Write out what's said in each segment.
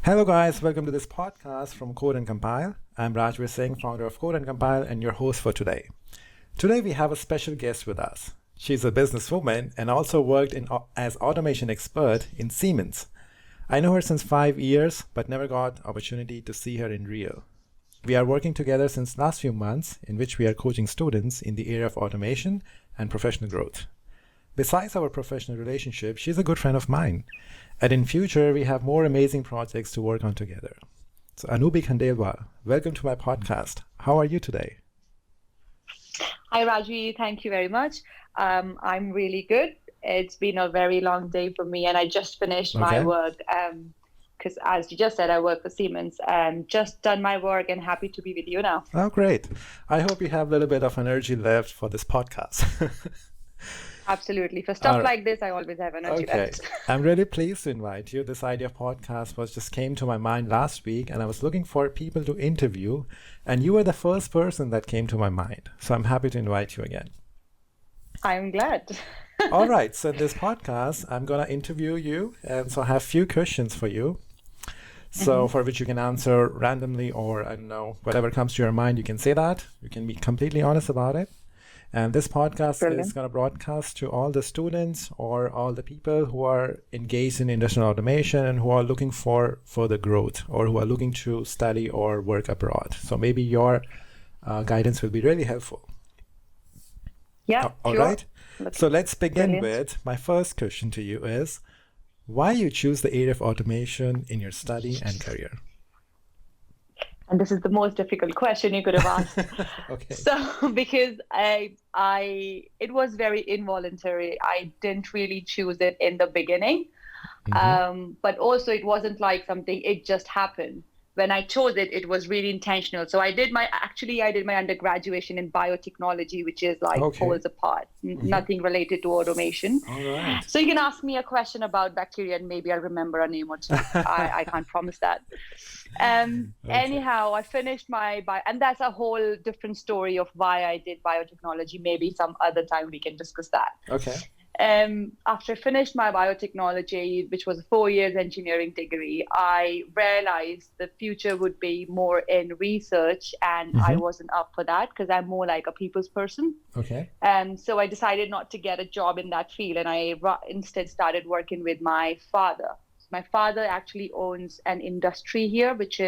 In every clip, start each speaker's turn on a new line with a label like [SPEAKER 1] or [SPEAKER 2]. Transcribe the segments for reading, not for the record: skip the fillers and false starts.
[SPEAKER 1] Hello, guys. Welcome to this podcast from Code and Compile. I'm Rajveer Singh, founder of Code and Compile, and your host for today. Today, we have a special guest with us. She's a businesswoman and also worked as automation expert in Siemens. I know her since 5 years, but never got opportunity to see her in real. We are working together since last few months, in which we are coaching students in the area of automation and professional growth. Besides our professional relationship, she's a good friend of mine. And in future, we have more amazing projects to work on together. So Anubhi Me, welcome to my podcast. How are you today?
[SPEAKER 2] Hi, Raji. Thank you very much. I'm really good. It's been a very long day for me, and I just finished my work because, as you just said, I work for Siemens. Just done my work and happy to be with you now.
[SPEAKER 1] Oh, great. I hope you have a little bit of energy left for this podcast.
[SPEAKER 2] Absolutely. For stuff like this, I always have energy left.
[SPEAKER 1] I'm really pleased to invite you. This idea of podcast just came to my mind last week, and I was looking for people to interview, and you were the first person that came to my mind. So I'm happy to invite you again.
[SPEAKER 2] I'm glad.
[SPEAKER 1] All right. So in this podcast, I'm going to interview you, and so I have a few questions for you. So for which you can answer randomly, or I don't know, whatever comes to your mind, you can say that. You can be completely honest about it. And this podcast is going to broadcast to all the students or all the people who are engaged in industrial automation and who are looking for further growth or who are looking to study or work abroad. So maybe your guidance will be really helpful.
[SPEAKER 2] Yeah,
[SPEAKER 1] all
[SPEAKER 2] sure.
[SPEAKER 1] right. So let's begin with my first question to you is, why you choose the area of automation in your study and career?
[SPEAKER 2] And this is the most difficult question you could have asked.
[SPEAKER 1] Okay.
[SPEAKER 2] So, because it was very involuntary. I didn't really choose it in the beginning, but also it wasn't like something, it just happened. When I chose it, it was really intentional. So I did my undergraduation in biotechnology, which is like poles apart, nothing related to automation.
[SPEAKER 1] All right.
[SPEAKER 2] So you can ask me a question about bacteria and maybe I'll remember a name or two. I can't promise that. Anyhow, I finished and that's a whole different story of why I did biotechnology. Maybe some other time we can discuss that.
[SPEAKER 1] Okay.
[SPEAKER 2] After I finished my biotechnology, which was a 4 years engineering degree, I realized the future would be more in research, and I wasn't up for that because I'm more like a people's person.
[SPEAKER 1] Okay.
[SPEAKER 2] So I decided not to get a job in that field, and I instead started working with my father. My father actually owns an industry here, which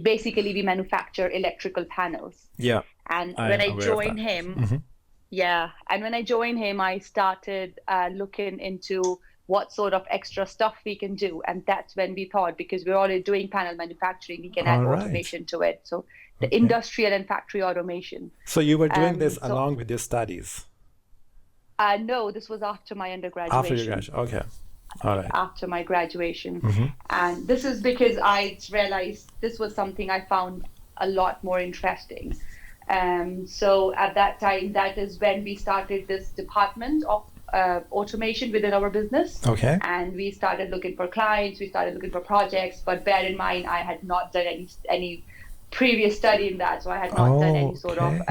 [SPEAKER 2] basically we manufacture electrical panels.
[SPEAKER 1] Yeah.
[SPEAKER 2] And when I joined him, and when I joined him, I started looking into what sort of extra stuff we can do. And that's when we thought, because we're already doing panel manufacturing, we can add automation to it. So the industrial and factory automation.
[SPEAKER 1] So you were doing this along with your studies?
[SPEAKER 2] No, this was after my undergraduation.
[SPEAKER 1] After your graduation, okay. All right.
[SPEAKER 2] After my graduation. And this is because I realized this was something I found a lot more interesting. So at that time, that is when we started this department of automation within our business.
[SPEAKER 1] Okay.
[SPEAKER 2] And we started looking for clients, we started looking for projects, but bear in mind, I had not done any previous study in that. So I had not done any sort of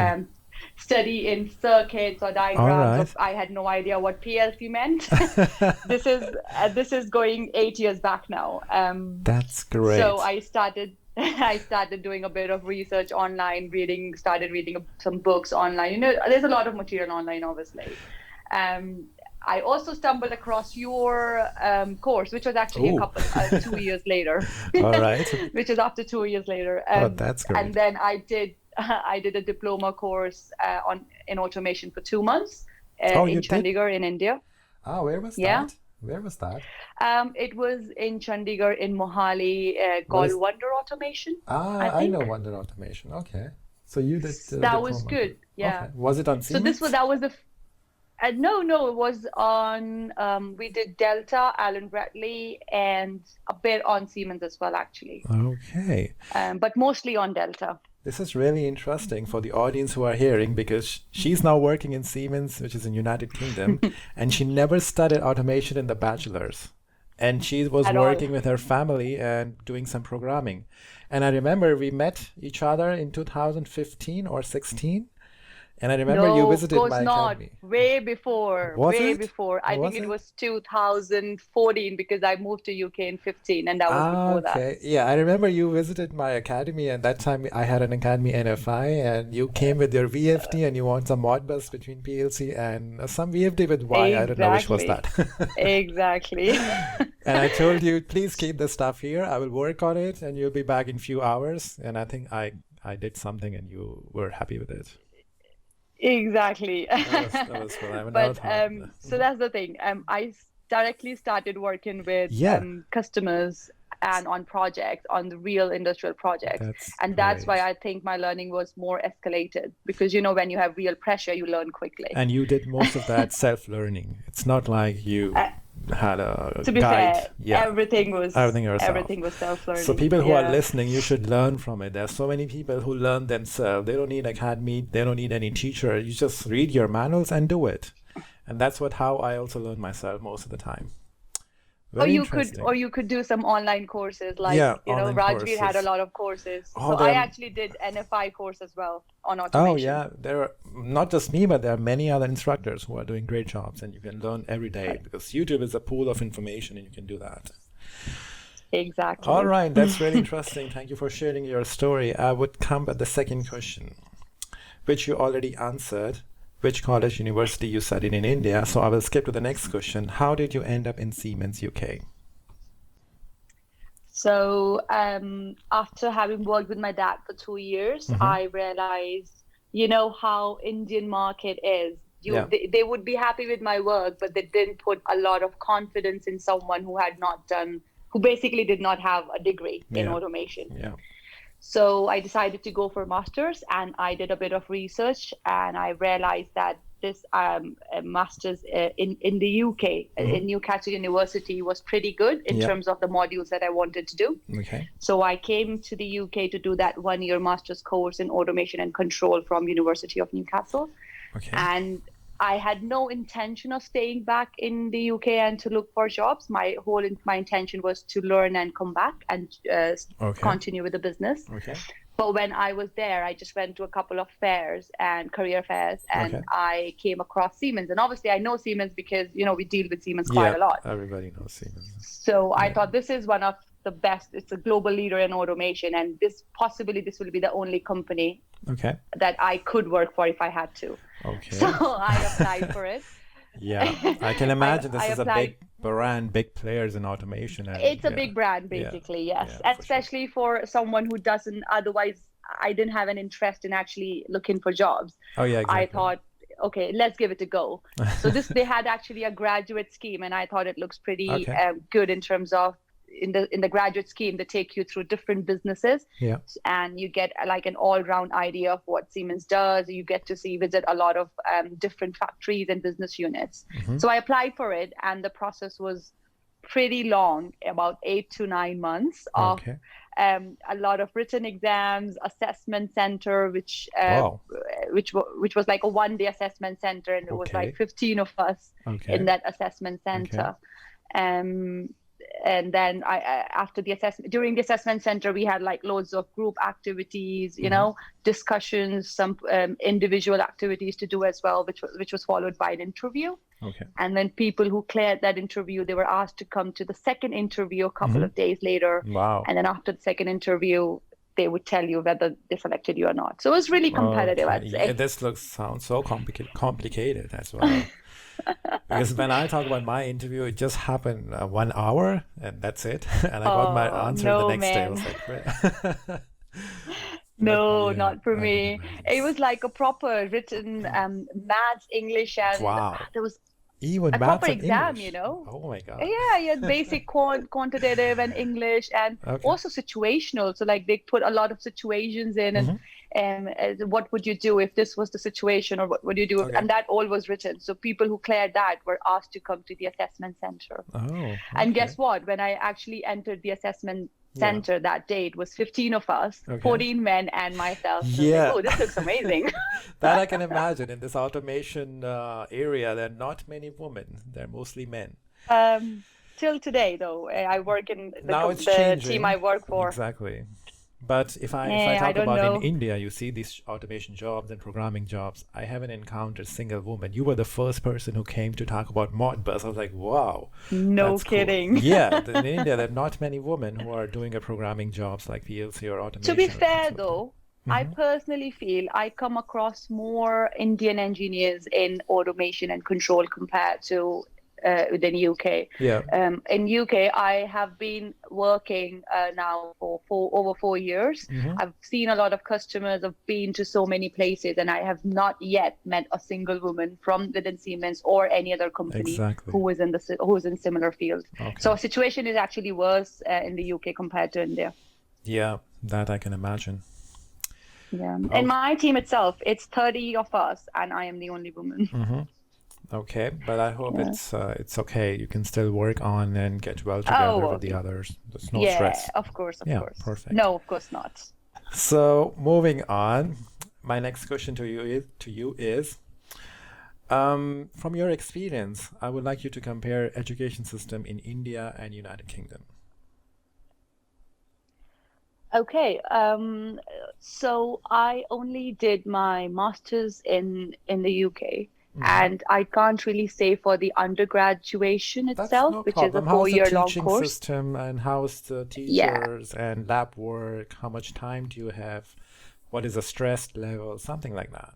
[SPEAKER 2] study in circuits or diagrams. I had no idea what PLC meant. This is going 8 years back now.
[SPEAKER 1] That's great.
[SPEAKER 2] So I started doing a bit of research online, started reading some books online. You know, there's a lot of material online, obviously. I also stumbled across your course, which was actually 2 years later.
[SPEAKER 1] All right.
[SPEAKER 2] Which is after 2 years later.
[SPEAKER 1] That's great.
[SPEAKER 2] And then I did a diploma course in automation for 2 months in Chandigarh in India.
[SPEAKER 1] Oh, where was that? Where was that?
[SPEAKER 2] It was in Chandigarh in Mohali called Wonder Automation.
[SPEAKER 1] I know Wonder Automation. Okay. So you did
[SPEAKER 2] that was good. Yeah.
[SPEAKER 1] Okay. Was it on Siemens?
[SPEAKER 2] So that was the no, it was on we did Delta, Allen Bradley, and a bit on Siemens as well, actually.
[SPEAKER 1] Okay.
[SPEAKER 2] But mostly on Delta.
[SPEAKER 1] This is really interesting for the audience who are hearing, because she's now working in Siemens, which is in United Kingdom, and she never studied automation in the bachelor's. And she was working with her family and doing some programming. And I remember we met each other in 2015 or 16. And I remember you
[SPEAKER 2] No, of
[SPEAKER 1] visited
[SPEAKER 2] course
[SPEAKER 1] my
[SPEAKER 2] not.
[SPEAKER 1] academy.
[SPEAKER 2] Way before,
[SPEAKER 1] Was
[SPEAKER 2] way
[SPEAKER 1] it?
[SPEAKER 2] before. I think
[SPEAKER 1] Was
[SPEAKER 2] it
[SPEAKER 1] it?
[SPEAKER 2] was 2014 because I moved to UK in 15 and that was
[SPEAKER 1] Ah,
[SPEAKER 2] before that.
[SPEAKER 1] okay. Yeah, I remember you visited my academy, and that time I had an academy NFI, and you came with your VFD and you want some Modbus between PLC and some VFD with Y. I don't know which was
[SPEAKER 2] Exactly.
[SPEAKER 1] that.
[SPEAKER 2] Exactly.
[SPEAKER 1] And I told you, please keep the stuff here. I will work on it, and you'll be back in few hours. And I think I did something, and you were happy with it.
[SPEAKER 2] Exactly.
[SPEAKER 1] That was cool. I have another
[SPEAKER 2] But
[SPEAKER 1] thought.
[SPEAKER 2] so that's the thing. Directly started working with
[SPEAKER 1] Yeah,
[SPEAKER 2] customers and on projects, on the real industrial projects.
[SPEAKER 1] that's
[SPEAKER 2] And that's why
[SPEAKER 1] great.
[SPEAKER 2] I think my learning was more escalated because, you know, when you have real pressure, you learn quickly.
[SPEAKER 1] And you did most of that self-learning. It's not like you
[SPEAKER 2] Uh,
[SPEAKER 1] had a
[SPEAKER 2] to be
[SPEAKER 1] guide.
[SPEAKER 2] fair,
[SPEAKER 1] Yeah, everything yourself.
[SPEAKER 2] everything was
[SPEAKER 1] So
[SPEAKER 2] self-learning.
[SPEAKER 1] people who are
[SPEAKER 2] Yeah.
[SPEAKER 1] listening, you should learn from it. There's so many people who learn themselves. They don't need academy. They don't need any teacher. You just read your manuals and do it. And that's how I also learn myself most of the time. Very
[SPEAKER 2] Or
[SPEAKER 1] interesting.
[SPEAKER 2] you could do some online courses like,
[SPEAKER 1] Yeah,
[SPEAKER 2] you know,
[SPEAKER 1] online
[SPEAKER 2] Rajveer had a
[SPEAKER 1] courses.
[SPEAKER 2] lot of courses.
[SPEAKER 1] Oh,
[SPEAKER 2] So I
[SPEAKER 1] there.
[SPEAKER 2] actually did NFI course as well on
[SPEAKER 1] Oh,
[SPEAKER 2] automation.
[SPEAKER 1] yeah. There are not just me, but there are many other instructors who are doing great jobs, and you can learn every day because YouTube is a pool of information, and you can do that. All
[SPEAKER 2] Exactly.
[SPEAKER 1] right, that's really interesting. Thank you for sharing your story. I would come at the second question, which you already answered. Which college university you studied in India? So I will skip to the next question. How did you end up in Siemens, UK?
[SPEAKER 2] So after having worked with my dad for 2 years,
[SPEAKER 1] Mm-hmm.
[SPEAKER 2] I realized, you know, how Indian market is.
[SPEAKER 1] Yeah,
[SPEAKER 2] They would be happy with my work, but they didn't put a lot of confidence in someone who basically did not have a degree in
[SPEAKER 1] yeah,
[SPEAKER 2] automation.
[SPEAKER 1] yeah.
[SPEAKER 2] So I decided to go for a master's and I did a bit of research and I realized that this a master's in the UK,
[SPEAKER 1] Mm-hmm.
[SPEAKER 2] in Newcastle University was pretty good in
[SPEAKER 1] Yeah.
[SPEAKER 2] terms of the modules that I wanted to do.
[SPEAKER 1] Okay.
[SPEAKER 2] So I came to the UK to do that 1 year master's course in automation and control from University of Newcastle.
[SPEAKER 1] Okay.
[SPEAKER 2] And I had no intention of staying back in the UK and to look for jobs. My intention was to learn and come back and
[SPEAKER 1] Okay.
[SPEAKER 2] continue with the business.
[SPEAKER 1] Okay.
[SPEAKER 2] But when I was there, I just went to a couple of fairs and career fairs, and
[SPEAKER 1] Okay.
[SPEAKER 2] I came across Siemens. And obviously, I know Siemens because, you know, we deal with Siemens quite
[SPEAKER 1] Yeah,
[SPEAKER 2] a lot.
[SPEAKER 1] everybody knows Siemens.
[SPEAKER 2] So I
[SPEAKER 1] Yeah.
[SPEAKER 2] thought this is one of the best. It's a global leader in automation, and this will be the only company
[SPEAKER 1] Okay.
[SPEAKER 2] that I could work for if I had to. So
[SPEAKER 1] Okay.
[SPEAKER 2] I applied for it.
[SPEAKER 1] Yeah, I can imagine
[SPEAKER 2] I
[SPEAKER 1] this is a
[SPEAKER 2] applied.
[SPEAKER 1] big brand, big players in automation, and
[SPEAKER 2] It's a
[SPEAKER 1] yeah,
[SPEAKER 2] big brand,
[SPEAKER 1] yeah,
[SPEAKER 2] basically, yes.
[SPEAKER 1] yeah, for sure.
[SPEAKER 2] Especially for someone who doesn't otherwise, I didn't have an interest in actually looking for jobs.
[SPEAKER 1] Oh yeah,
[SPEAKER 2] I
[SPEAKER 1] exactly.
[SPEAKER 2] thought, okay, let's give it a go. So they had actually a graduate scheme, and I thought it looks pretty
[SPEAKER 1] Okay.
[SPEAKER 2] good in terms of in the graduate scheme, they take you through different businesses
[SPEAKER 1] Yeah.
[SPEAKER 2] and you get like an all-round idea of what Siemens does. You get to visit a lot of different factories and business units.
[SPEAKER 1] Mm-hmm.
[SPEAKER 2] So I applied for it, and the process was pretty long, about 8 to 9 months of
[SPEAKER 1] Okay.
[SPEAKER 2] a lot of written exams, assessment center,
[SPEAKER 1] Wow.
[SPEAKER 2] which was like a 1 day assessment center, and it was
[SPEAKER 1] Okay.
[SPEAKER 2] like 15 of us
[SPEAKER 1] Okay.
[SPEAKER 2] in that assessment
[SPEAKER 1] Okay.
[SPEAKER 2] center. And then after the assessment, during the assessment center, we had like loads of group activities, you
[SPEAKER 1] Mm-hmm.
[SPEAKER 2] know, discussions, some individual activities to do as well, which was followed by an interview.
[SPEAKER 1] Okay.
[SPEAKER 2] And then people who cleared that interview, they were asked to come to the second interview a couple
[SPEAKER 1] Mm-hmm.
[SPEAKER 2] of days later.
[SPEAKER 1] Wow.
[SPEAKER 2] And then after the second interview, they would tell you whether they selected you or not. So it was really competitive,
[SPEAKER 1] Okay.
[SPEAKER 2] I'd
[SPEAKER 1] Yeah,
[SPEAKER 2] say.
[SPEAKER 1] this sounds so complicated as well. Because when I talk about my interview, it just happened 1 hour and that's it. And I got my
[SPEAKER 2] Oh,
[SPEAKER 1] answer the
[SPEAKER 2] no,
[SPEAKER 1] next day. I
[SPEAKER 2] man.
[SPEAKER 1] was like, great. But
[SPEAKER 2] No,
[SPEAKER 1] yeah,
[SPEAKER 2] not for
[SPEAKER 1] I can
[SPEAKER 2] me.
[SPEAKER 1] imagine.
[SPEAKER 2] It was like a proper written maths, English, and
[SPEAKER 1] Wow.
[SPEAKER 2] there was
[SPEAKER 1] Even
[SPEAKER 2] a
[SPEAKER 1] maths
[SPEAKER 2] proper
[SPEAKER 1] and
[SPEAKER 2] exam, you
[SPEAKER 1] English.
[SPEAKER 2] know.
[SPEAKER 1] Oh my God.
[SPEAKER 2] Yeah, yeah, basic quantitative and English, and
[SPEAKER 1] Okay.
[SPEAKER 2] also situational. So like they put a lot of situations in, and what would you do if this was the situation, or what would you do if,
[SPEAKER 1] Okay.
[SPEAKER 2] and that all was written. So people who cleared that were asked to come to the assessment center.
[SPEAKER 1] Oh,
[SPEAKER 2] And
[SPEAKER 1] okay.
[SPEAKER 2] guess what? When I actually entered the assessment
[SPEAKER 1] Yeah.
[SPEAKER 2] center that day, it was 15 of us,
[SPEAKER 1] Okay.
[SPEAKER 2] 14 men and myself. And I was like,
[SPEAKER 1] Yeah.
[SPEAKER 2] oh, this looks amazing.
[SPEAKER 1] That I can imagine. In this automation area, there are not many women. They're mostly men.
[SPEAKER 2] Till today, though, I work in
[SPEAKER 1] Now it's
[SPEAKER 2] the team I
[SPEAKER 1] changing.
[SPEAKER 2] work for.
[SPEAKER 1] Exactly. But if I
[SPEAKER 2] I
[SPEAKER 1] talk
[SPEAKER 2] don't
[SPEAKER 1] about in
[SPEAKER 2] know.
[SPEAKER 1] India, you see these automation jobs and programming jobs. I haven't encountered a single woman. You were the first person who came to talk about Modbus. I was like, wow,
[SPEAKER 2] No
[SPEAKER 1] that's cool.
[SPEAKER 2] kidding.
[SPEAKER 1] Yeah, in India, there are not many women who are doing a programming jobs like PLC or
[SPEAKER 2] To be
[SPEAKER 1] automation or things
[SPEAKER 2] fair,
[SPEAKER 1] like that.
[SPEAKER 2] though, I
[SPEAKER 1] Hmm.
[SPEAKER 2] personally feel I come across more Indian engineers in automation and control compared to than UK.
[SPEAKER 1] Yeah.
[SPEAKER 2] In UK, I have been working now for over 4 years.
[SPEAKER 1] Hmm.
[SPEAKER 2] I've seen a lot of customers. I've been to so many places, and I have not yet met a single woman from within Siemens or any other company
[SPEAKER 1] Exactly.
[SPEAKER 2] who is who is in similar field.
[SPEAKER 1] Okay.
[SPEAKER 2] So situation is actually worse in the UK compared to India.
[SPEAKER 1] Yeah, that I can imagine.
[SPEAKER 2] Yeah. In
[SPEAKER 1] Okay.
[SPEAKER 2] my team itself, it's 30 of us, and I am the only woman.
[SPEAKER 1] Hmm. Okay, but I hope
[SPEAKER 2] Yeah.
[SPEAKER 1] it's okay. You can still work on and get well together
[SPEAKER 2] Oh,
[SPEAKER 1] with the others. There's no
[SPEAKER 2] yeah,
[SPEAKER 1] stress.
[SPEAKER 2] of course, of
[SPEAKER 1] Yeah,
[SPEAKER 2] course.
[SPEAKER 1] perfect.
[SPEAKER 2] No, of course not.
[SPEAKER 1] So moving on, my next question to you is from your experience, I would like you to compare education system in India and United Kingdom.
[SPEAKER 2] Okay, so I only did my master's in the UK,
[SPEAKER 1] Hmm.
[SPEAKER 2] and I can't really say for the undergraduation
[SPEAKER 1] That's
[SPEAKER 2] itself,
[SPEAKER 1] no
[SPEAKER 2] which is a
[SPEAKER 1] problem. How's the
[SPEAKER 2] four-year long
[SPEAKER 1] teaching
[SPEAKER 2] course.
[SPEAKER 1] system and how's the
[SPEAKER 2] Yeah.
[SPEAKER 1] teachers and lab work? How much time do you have? What is the stress level? Something like that.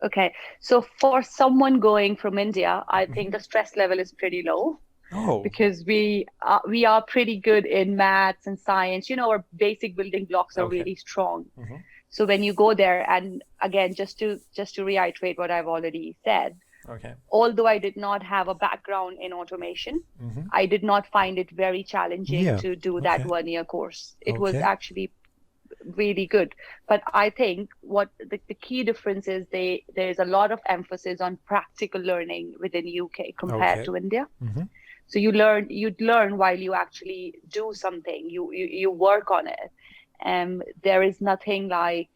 [SPEAKER 2] Okay. So for someone going from India, I think
[SPEAKER 1] Hmm.
[SPEAKER 2] the stress level is pretty low,
[SPEAKER 1] Oh,
[SPEAKER 2] because we are pretty good in maths and science. Our basic building blocks are
[SPEAKER 1] okay.
[SPEAKER 2] really strong.
[SPEAKER 1] Hmm.
[SPEAKER 2] So when you go there, and again, just to reiterate what I've already said,
[SPEAKER 1] Okay.
[SPEAKER 2] although I did not have a background in automation,
[SPEAKER 1] Hmm.
[SPEAKER 2] I did not find it very challenging
[SPEAKER 1] Yeah.
[SPEAKER 2] to do that
[SPEAKER 1] Okay.
[SPEAKER 2] 1 year course. It was
[SPEAKER 1] Okay.
[SPEAKER 2] actually really good. But I think what the key difference is, there's a lot of emphasis on practical learning within UK compared
[SPEAKER 1] Okay.
[SPEAKER 2] to India.
[SPEAKER 1] Hmm.
[SPEAKER 2] So you'd learn while you actually do something. You work on it. There is nothing like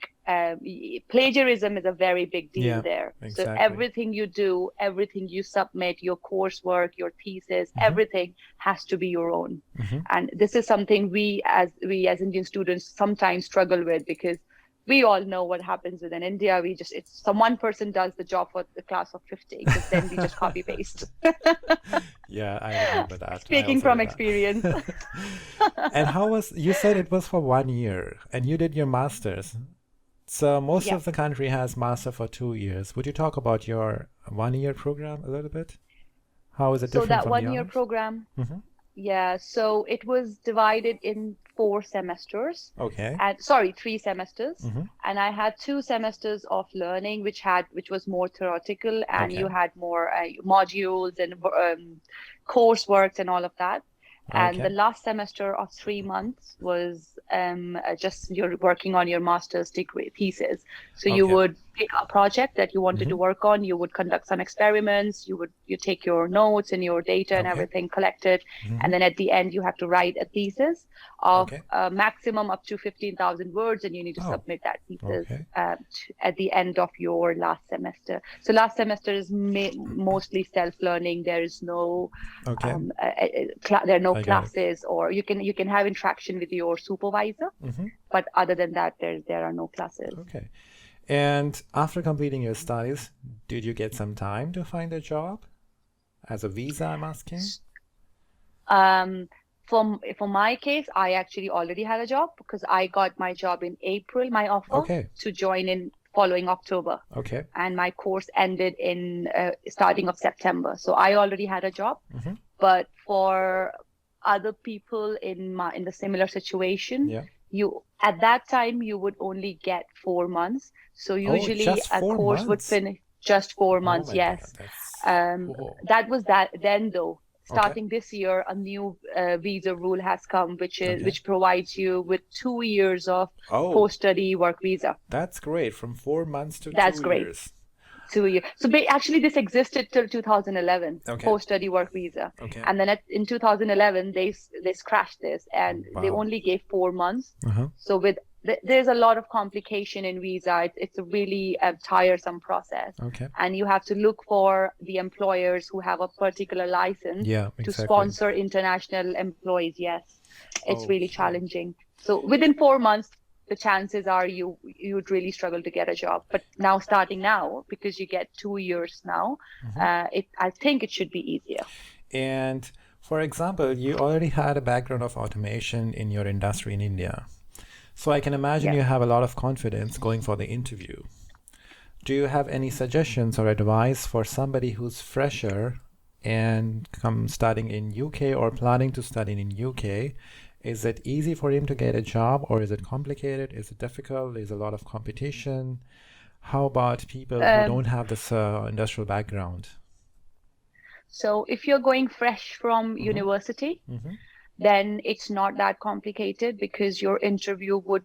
[SPEAKER 2] plagiarism is a very big deal
[SPEAKER 1] Yeah,
[SPEAKER 2] there. So
[SPEAKER 1] exactly.
[SPEAKER 2] everything you do, everything you submit, your coursework, your thesis,
[SPEAKER 1] Hmm.
[SPEAKER 2] everything has to be your own.
[SPEAKER 1] Hmm.
[SPEAKER 2] And this is something we as Indian students sometimes struggle with, because we all know what happens within India. It's some one person does the job for the class of 50, because then we just copy paste.
[SPEAKER 1] Yeah, I remember that. I
[SPEAKER 2] Speaking
[SPEAKER 1] also
[SPEAKER 2] from
[SPEAKER 1] did
[SPEAKER 2] experience.
[SPEAKER 1] that. And how was, you said it was for 1 year and you did your master's. So most
[SPEAKER 2] Yeah.
[SPEAKER 1] of the country has master for 2 years. Would you talk about your 1 year program a little bit? How is it
[SPEAKER 2] So
[SPEAKER 1] different
[SPEAKER 2] that
[SPEAKER 1] from the
[SPEAKER 2] 1 year
[SPEAKER 1] others?
[SPEAKER 2] program,
[SPEAKER 1] Hmm.
[SPEAKER 2] yeah, so it was divided in 4 semesters,
[SPEAKER 1] Okay.
[SPEAKER 2] and sorry, 3 semesters.
[SPEAKER 1] Hmm.
[SPEAKER 2] And I had 2 semesters of learning, which was more theoretical, and
[SPEAKER 1] Okay.
[SPEAKER 2] you had more modules and courseworks and all of that. And the
[SPEAKER 1] Okay.
[SPEAKER 2] last semester of 3 months was just you're working on your master's degree thesis. So you
[SPEAKER 1] Okay.
[SPEAKER 2] would pick a project that you wanted to
[SPEAKER 1] Hmm.
[SPEAKER 2] work on. You would conduct some experiments. You take your notes and your data and
[SPEAKER 1] Okay.
[SPEAKER 2] everything collected,
[SPEAKER 1] Hmm.
[SPEAKER 2] and then at the end you have to write a thesis of
[SPEAKER 1] Okay.
[SPEAKER 2] a maximum up to 15,000 words, and you need to
[SPEAKER 1] Oh,
[SPEAKER 2] submit that thesis
[SPEAKER 1] okay.
[SPEAKER 2] at the end of your last semester. So last semester is mostly self-learning. There is no
[SPEAKER 1] Okay.
[SPEAKER 2] there are no
[SPEAKER 1] I get it.
[SPEAKER 2] classes, or you can have interaction with your supervisor,
[SPEAKER 1] Hmm.
[SPEAKER 2] but other than that, there are no classes.
[SPEAKER 1] Okay. And after completing your studies, did you get some time to find a job? As a visa, I'm asking?
[SPEAKER 2] Um, for my case, I actually already had a job, because I got my job in April, my offer
[SPEAKER 1] Okay.
[SPEAKER 2] to join in following October,
[SPEAKER 1] Okay.
[SPEAKER 2] and my course ended in starting of September. So I already had a job.
[SPEAKER 1] Hmm.
[SPEAKER 2] But for other people in the similar situation,
[SPEAKER 1] Yeah.
[SPEAKER 2] you at that time you would only get 4 months. So
[SPEAKER 1] Oh,
[SPEAKER 2] usually
[SPEAKER 1] just
[SPEAKER 2] a
[SPEAKER 1] four
[SPEAKER 2] course would
[SPEAKER 1] months.
[SPEAKER 2] finish just four
[SPEAKER 1] Oh
[SPEAKER 2] months.
[SPEAKER 1] my God,
[SPEAKER 2] Yes.
[SPEAKER 1] that's whoa.
[SPEAKER 2] That was that then, though.
[SPEAKER 1] Okay.
[SPEAKER 2] Starting this year, a new visa rule has come,
[SPEAKER 1] Okay.
[SPEAKER 2] which provides you with 2 years of
[SPEAKER 1] Oh,
[SPEAKER 2] post-study work visa.
[SPEAKER 1] that's great. From 4 months to
[SPEAKER 2] That's
[SPEAKER 1] two
[SPEAKER 2] great.
[SPEAKER 1] years.
[SPEAKER 2] 2 years. So actually, this existed till 2011,
[SPEAKER 1] Okay.
[SPEAKER 2] post-study work visa,
[SPEAKER 1] Okay.
[SPEAKER 2] and then in 2011 they scratched this, and they
[SPEAKER 1] Wow.
[SPEAKER 2] only gave 4 months.
[SPEAKER 1] Uh-huh.
[SPEAKER 2] So there's a lot of complication in visa. It's a really tiresome process,
[SPEAKER 1] Okay.
[SPEAKER 2] and you have to look for the employers who have a particular license
[SPEAKER 1] Yeah,
[SPEAKER 2] to
[SPEAKER 1] exactly.
[SPEAKER 2] sponsor international employees. Yes. It's really
[SPEAKER 1] Okay.
[SPEAKER 2] challenging. So within 4 months, the chances are you'd really struggle to get a job. But now, starting now, because you get 2 years now,
[SPEAKER 1] Hmm.
[SPEAKER 2] I think it should be easier.
[SPEAKER 1] And for example, you already had a background of automation in your industry in India. So I can imagine
[SPEAKER 2] Yes.
[SPEAKER 1] you have a lot of confidence going for the interview. Do you have any suggestions or advice for somebody who's fresher and come studying in UK or planning to study in UK? Is it easy for him to get a job or is it complicated? Is it difficult? Is a lot of competition? How about people who
[SPEAKER 2] Um,
[SPEAKER 1] don't have this industrial background?
[SPEAKER 2] so if you're going fresh from
[SPEAKER 1] Mm-hmm.
[SPEAKER 2] university,
[SPEAKER 1] Mm-hmm.
[SPEAKER 2] then it's not that complicated because your interview would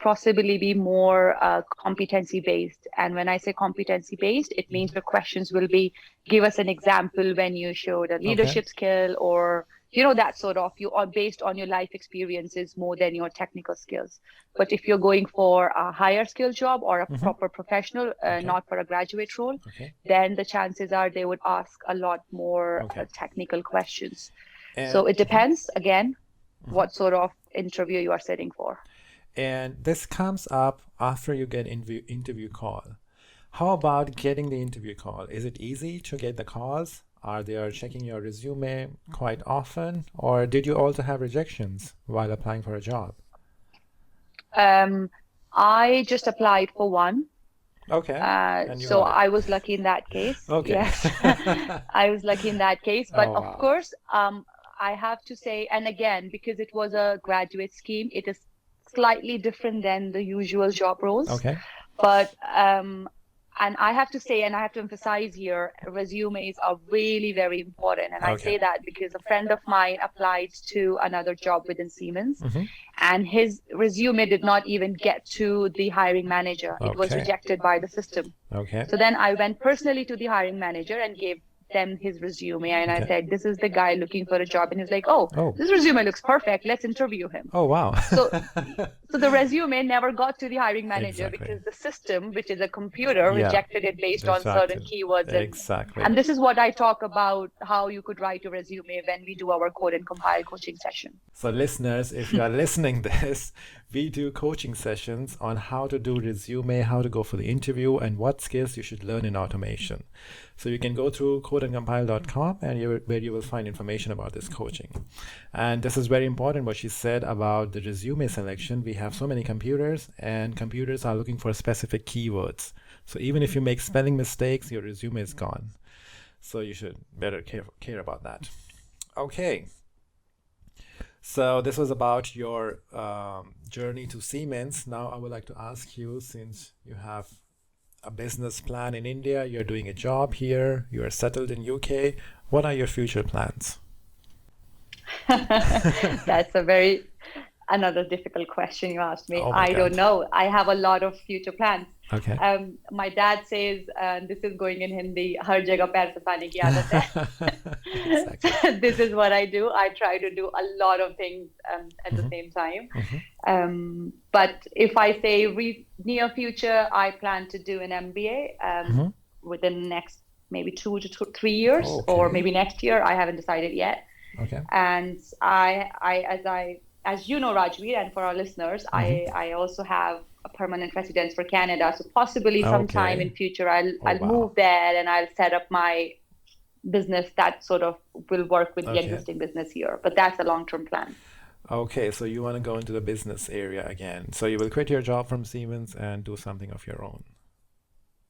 [SPEAKER 2] possibly be more competency based. And when I say competency based, it means the questions will be give us an example when you showed a
[SPEAKER 1] Okay.
[SPEAKER 2] leadership skill or that sort of you are based on your life experiences more than your technical skills. But if you're going for a higher skill job or a
[SPEAKER 1] Mm-hmm.
[SPEAKER 2] proper professional,
[SPEAKER 1] Okay.
[SPEAKER 2] not for a graduate role,
[SPEAKER 1] Okay.
[SPEAKER 2] then the chances are they would ask a lot more
[SPEAKER 1] Okay.
[SPEAKER 2] technical questions.
[SPEAKER 1] And
[SPEAKER 2] So it
[SPEAKER 1] mhm,
[SPEAKER 2] depends again
[SPEAKER 1] mhm.
[SPEAKER 2] what sort of interview you are sitting for.
[SPEAKER 1] And this comes up after you get interview call. How about getting the interview call? Is it easy to get the calls? Are they checking your resume quite often? Or did you also have rejections while applying for a job?
[SPEAKER 2] Um, I just applied for one.
[SPEAKER 1] Okay. And you
[SPEAKER 2] So
[SPEAKER 1] got it.
[SPEAKER 2] I was lucky in that case.
[SPEAKER 1] Okay.
[SPEAKER 2] Yes, I was lucky in that case. But
[SPEAKER 1] Oh,
[SPEAKER 2] of
[SPEAKER 1] wow.
[SPEAKER 2] course, I have to say, and again, because it was a graduate scheme, it is slightly different than the usual job roles.
[SPEAKER 1] Okay.
[SPEAKER 2] But and I have to say, and I have to emphasize here, resumes are really very important. And I
[SPEAKER 1] Okay.
[SPEAKER 2] say that because a friend of mine applied to another job within Siemens,
[SPEAKER 1] Mm-hmm.
[SPEAKER 2] and his resume did not even get to the hiring manager. It was
[SPEAKER 1] Okay.
[SPEAKER 2] rejected by the system.
[SPEAKER 1] Okay.
[SPEAKER 2] So then I went personally to the hiring manager and gave them his resume. And I
[SPEAKER 1] Okay.
[SPEAKER 2] said, this is the guy looking for a job. And he's like, oh,
[SPEAKER 1] Oh.
[SPEAKER 2] this resume looks perfect. Let's interview him.
[SPEAKER 1] Oh, wow.
[SPEAKER 2] So so the resume never got to the hiring manager
[SPEAKER 1] Exactly.
[SPEAKER 2] because the system, which is a computer,
[SPEAKER 1] Yeah.
[SPEAKER 2] rejected it based on certain
[SPEAKER 1] Exactly.
[SPEAKER 2] keywords.
[SPEAKER 1] Exactly.
[SPEAKER 2] And this is what I talk about, how you could write a resume when we do our code and compile coaching session.
[SPEAKER 1] So listeners, if you are listening this, we do coaching sessions on how to do resume, how to go for the interview, and what skills you should learn in automation. So you can go through codeandcompile.com where you will find information about this coaching. And this is very important what she said about the resume selection. We have so many computers and computers are looking for specific keywords. So even if you make spelling mistakes, your resume is gone. So you should better care about that. Okay. So this was about your journey to Siemens. Now I would like to ask you, since you have a business plan in India, you're doing a job here, you are settled in UK, what are your future plans?
[SPEAKER 2] That's a very another difficult question you asked me.
[SPEAKER 1] Oh my
[SPEAKER 2] I don't
[SPEAKER 1] God.
[SPEAKER 2] know. I have a lot of future plans.
[SPEAKER 1] Okay.
[SPEAKER 2] My dad says, this is going in Hindi, हर जगह पैर फंसाने की आदत है.
[SPEAKER 1] Exactly.
[SPEAKER 2] So this is what I do. I try to do a lot of things at the
[SPEAKER 1] Hmm.
[SPEAKER 2] same time.
[SPEAKER 1] Hmm.
[SPEAKER 2] But if I say near future, I plan to do an MBA
[SPEAKER 1] Hmm.
[SPEAKER 2] within the next maybe 2 to 3 years, or
[SPEAKER 1] Okay.
[SPEAKER 2] maybe next year. I haven't decided yet.
[SPEAKER 1] Okay.
[SPEAKER 2] And as you know, Rajveer, and for our listeners,
[SPEAKER 1] Hmm.
[SPEAKER 2] I also have a permanent residence for Canada. So possibly sometime in
[SPEAKER 1] Okay.
[SPEAKER 2] future,
[SPEAKER 1] Oh
[SPEAKER 2] I'll
[SPEAKER 1] wow.
[SPEAKER 2] move there and I'll set up my business that sort of will work with the
[SPEAKER 1] Okay.
[SPEAKER 2] existing business here. But that's a long-term plan.
[SPEAKER 1] Okay, so you want to go into the business area again. So you will quit your job from Siemens and do something of your own.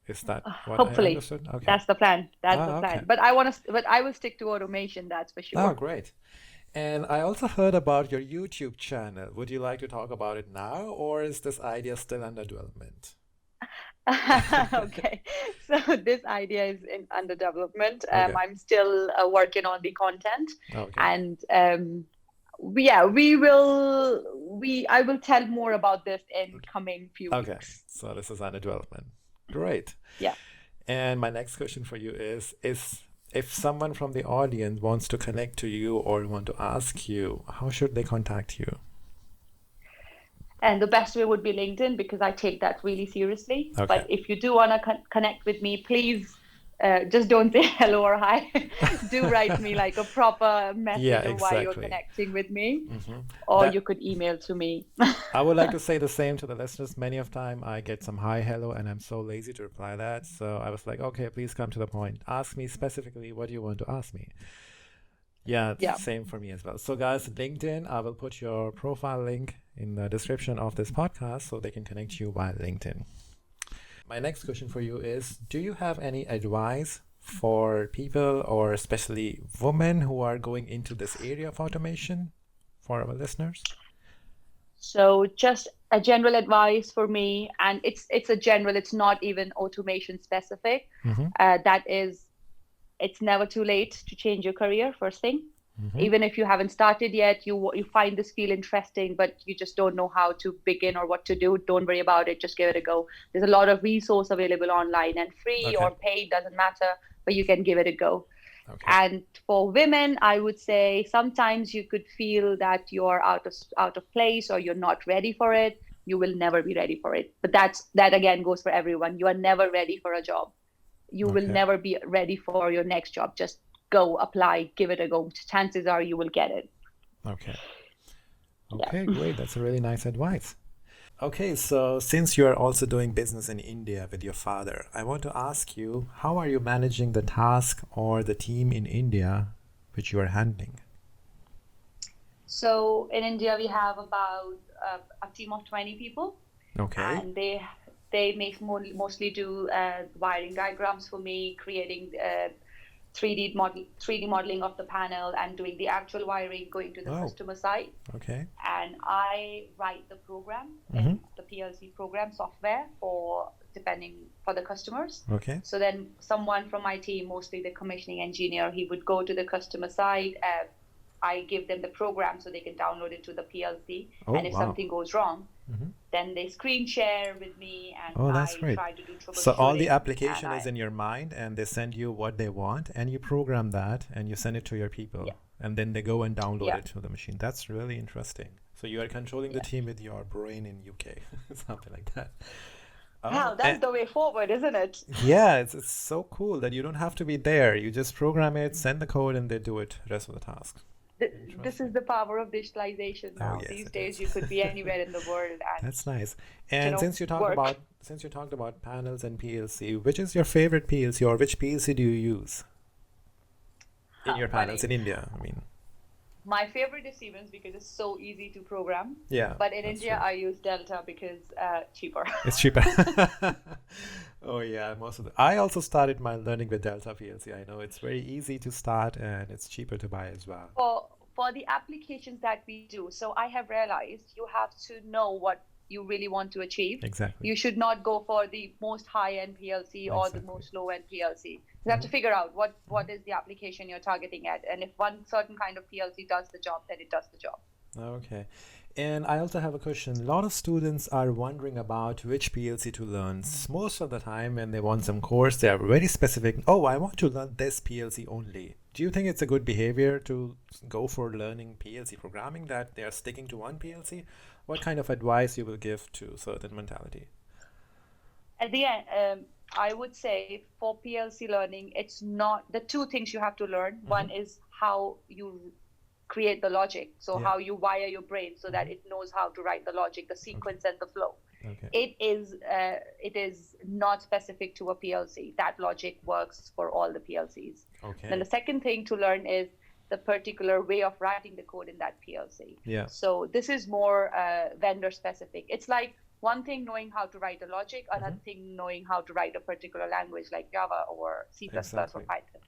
[SPEAKER 1] Is that what I
[SPEAKER 2] Hopefully,
[SPEAKER 1] understood? Okay.
[SPEAKER 2] that's the plan. That's the
[SPEAKER 1] Ah, okay.
[SPEAKER 2] plan. But I will stick to automation. That's for
[SPEAKER 1] Oh,
[SPEAKER 2] sure.
[SPEAKER 1] great. And I also heard about your YouTube channel. Would you like to talk about it now, or is this idea still under development?
[SPEAKER 2] Okay, so this idea is under development.
[SPEAKER 1] Okay.
[SPEAKER 2] I'm still working on the content,
[SPEAKER 1] Okay.
[SPEAKER 2] and yeah, I will tell more about this in coming few
[SPEAKER 1] Okay.
[SPEAKER 2] weeks.
[SPEAKER 1] So this is under development. Great.
[SPEAKER 2] Yeah.
[SPEAKER 1] And my next question for you is if someone from the audience wants to connect to you or want to ask you, how should they contact you?
[SPEAKER 2] And the best way would be LinkedIn because I take that really seriously.
[SPEAKER 1] Okay.
[SPEAKER 2] But if you do want to connect with me, please just don't say hello or hi. Do write me like a proper
[SPEAKER 1] Yeah,
[SPEAKER 2] message of why you're
[SPEAKER 1] exactly.
[SPEAKER 2] connecting with me,
[SPEAKER 1] Hmm.
[SPEAKER 2] or you
[SPEAKER 1] That
[SPEAKER 2] could email to me.
[SPEAKER 1] I would like to say the same to the listeners. Many of time I get some hi, hello, and I'm so lazy to reply that. So I was like, okay, please come to the point. Ask me specifically what you want to ask me. Yeah, it's
[SPEAKER 2] Yeah.
[SPEAKER 1] same for me as well. So guys, LinkedIn, I will put your profile link in the description of this podcast so they can connect you via LinkedIn. My next question for you is, do you have any advice for people or especially women who are going into this area of automation for our listeners?
[SPEAKER 2] So just a general advice for me, and it's a general, it's not even automation specific.
[SPEAKER 1] Mm-hmm.
[SPEAKER 2] That is, it's never too late to change your career, first thing.
[SPEAKER 1] Mm-hmm.
[SPEAKER 2] Even if you haven't started yet, you find this field interesting, but you just don't know how to begin or what to do, don't worry about it, just give it a go. There's a lot of resource available online, and free
[SPEAKER 1] Okay.
[SPEAKER 2] or paid doesn't matter, but you can give it a go.
[SPEAKER 1] Okay.
[SPEAKER 2] And for women, I would say sometimes you could feel that you're out of place, or you're not ready for it. You will never be ready for it, but that again goes for everyone. You are never ready for a job. You will
[SPEAKER 1] Okay.
[SPEAKER 2] never be ready for your next job. Just go apply, give it a go. Chances are you will get it.
[SPEAKER 1] Okay. Okay,
[SPEAKER 2] Yeah.
[SPEAKER 1] great. That's a really nice advice. Okay, so since you are also doing business in India with your father, I want to ask you, how are you managing the task or the team in India which you are handling?
[SPEAKER 2] So in India, we have about a team of 20 people,
[SPEAKER 1] Okay.
[SPEAKER 2] and they mostly do wiring diagrams for me, creating 3D modeling of the panel, and doing the actual wiring, going to the
[SPEAKER 1] Oh,
[SPEAKER 2] customer site.
[SPEAKER 1] okay.
[SPEAKER 2] And I write the program
[SPEAKER 1] Mm-hmm.
[SPEAKER 2] in the PLC program software for the customers.
[SPEAKER 1] Okay.
[SPEAKER 2] So then someone from my team, mostly the commissioning engineer, he would go to the customer site. I give them the program so they can download it to the PLC.
[SPEAKER 1] Oh,
[SPEAKER 2] And if
[SPEAKER 1] wow.
[SPEAKER 2] something goes wrong,
[SPEAKER 1] Mm-hmm.
[SPEAKER 2] then they screen share with me, and
[SPEAKER 1] Oh, that's
[SPEAKER 2] I
[SPEAKER 1] great.
[SPEAKER 2] try to do
[SPEAKER 1] So all the
[SPEAKER 2] troubleshooting. And
[SPEAKER 1] application is in your mind and they send you what they want and you program that and you send it to your people
[SPEAKER 2] yeah,
[SPEAKER 1] and then they go and download
[SPEAKER 2] yeah,
[SPEAKER 1] it to the machine. That's really interesting. So you are controlling the
[SPEAKER 2] yeah.
[SPEAKER 1] team with your brain in UK, something like that.
[SPEAKER 2] Wow,
[SPEAKER 1] Oh,
[SPEAKER 2] that's the way forward, isn't it?
[SPEAKER 1] yeah, it's so cool that you don't have to be there. You just program it, send the code, and they do it rest of the task.
[SPEAKER 2] This is
[SPEAKER 1] Interesting.
[SPEAKER 2] the power of digitalization
[SPEAKER 1] Oh
[SPEAKER 2] now.
[SPEAKER 1] yes,
[SPEAKER 2] These
[SPEAKER 1] it
[SPEAKER 2] days,
[SPEAKER 1] is.
[SPEAKER 2] you could be anywhere in the world and,
[SPEAKER 1] That's nice. And
[SPEAKER 2] work.
[SPEAKER 1] since you talked about panels and PLC, which is your favorite PLC or which PLC do you use in your panels
[SPEAKER 2] Funny.
[SPEAKER 1] in India? I mean,
[SPEAKER 2] My favorite is Siemens because it's so easy to program.
[SPEAKER 1] yeah,
[SPEAKER 2] But in
[SPEAKER 1] that's
[SPEAKER 2] India,
[SPEAKER 1] true.
[SPEAKER 2] I use Delta because cheaper.
[SPEAKER 1] It's cheaper. Oh yeah, most of the. I also started my learning with Delta PLC. I know it's very easy to start and it's cheaper to buy as well.
[SPEAKER 2] For the applications that we do, so I have realized you have to know what you really want to achieve.
[SPEAKER 1] Exactly.
[SPEAKER 2] You should not go for the most high-end PLC or the
[SPEAKER 1] Exactly.
[SPEAKER 2] most low-end PLC. You have
[SPEAKER 1] Hmm.
[SPEAKER 2] to figure out
[SPEAKER 1] Hmm.
[SPEAKER 2] what is the application you're targeting at, and if one certain kind of PLC does the job, then it does the job.
[SPEAKER 1] Okay. And I also have a question. A lot of students are wondering about which PLC to learn. Most of the time, when they want some course, they are very specific. Oh, I want to learn this PLC only. Do you think it's a good behavior to go for learning PLC programming that they are sticking to one PLC? What kind of advice you will give to certain mentality?
[SPEAKER 2] At the end, I would say for PLC learning, it's not the two things you have to learn.
[SPEAKER 1] Mm-hmm.
[SPEAKER 2] One is how you create the logic, so
[SPEAKER 1] Yeah.
[SPEAKER 2] how you wire your brain so that
[SPEAKER 1] Mm-hmm.
[SPEAKER 2] it knows how to write the logic, the
[SPEAKER 1] Okay.
[SPEAKER 2] sequence, and the flow.
[SPEAKER 1] Okay.
[SPEAKER 2] It is not specific to a PLC. That logic works for all the PLCs. Then the
[SPEAKER 1] Okay.
[SPEAKER 2] second thing to learn is the particular way of writing the code in that PLC.
[SPEAKER 1] Yeah.
[SPEAKER 2] So this is more vendor specific. It's like one thing knowing how to write a logic,
[SPEAKER 1] Mm-hmm.
[SPEAKER 2] another thing knowing how to write a particular language like Java or C++ or
[SPEAKER 1] Exactly.
[SPEAKER 2] Python,